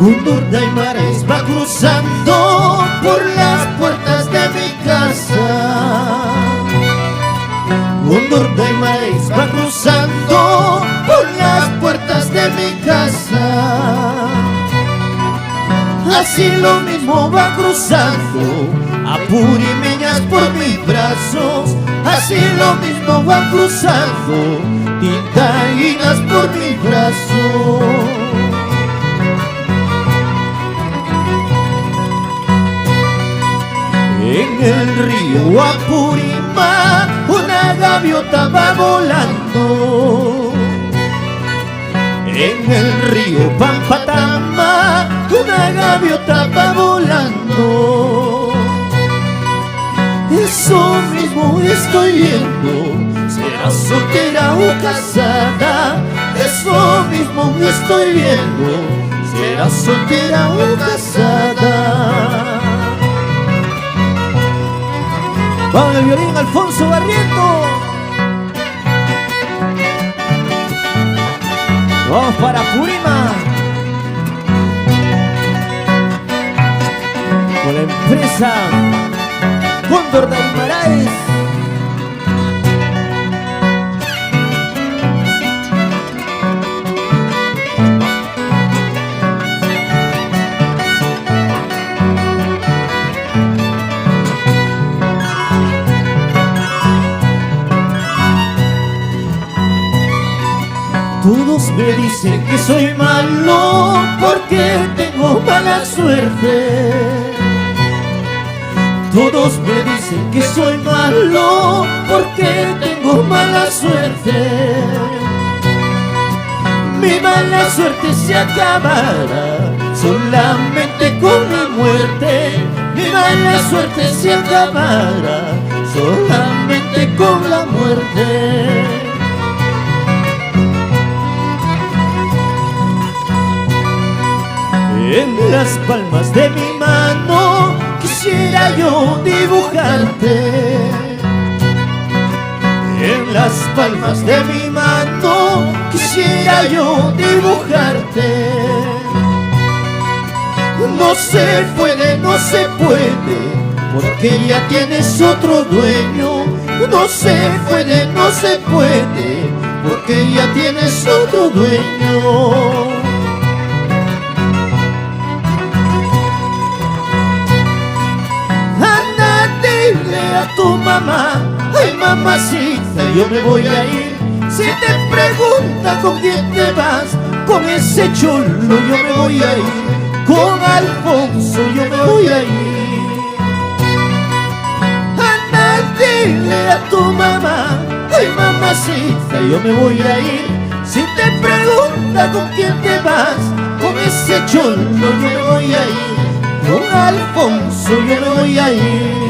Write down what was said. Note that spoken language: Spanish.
Un Daimares va cruzando por las puertas de mi casa. Un Daimares va cruzando por las puertas de mi casa. Así lo mismo va cruzando apurimeñas por mis brazos. Así lo mismo va cruzando tintaínas por mis brazos. En el río Apurímac una gaviota va volando. En el río Pampatama una gaviota va volando. Eso mismo estoy viendo, será soltera o casada. Eso mismo estoy viendo, será soltera o casada. Con el violín Alfonso Barrientos. Vamos para Apurímac con la empresa Cóndor Daimaraes. Todos me dicen que soy malo porque tengo mala suerte. Todos me dicen que soy malo porque tengo mala suerte. Mi mala suerte se acabará solamente con mi muerte. Mi mala suerte se acabará solamente con la muerte. En las palmas de mi mano quisiera yo dibujarte. En las palmas de mi mano quisiera yo dibujarte. No se puede, no se puede, porque ya tienes otro dueño. No se puede, no se puede, porque ya tienes otro dueño. A tu mamá, ay mamacita, yo me voy a ir. Si te pregunta con quién te vas, con ese cholo yo me voy a ir. Con Alfonso yo me voy a ir. Anda, dile a tu mamá, ay mamacita, yo me voy a ir. Si te pregunta con quién te vas, con ese cholo yo me voy a ir. Con Alfonso yo me voy a ir.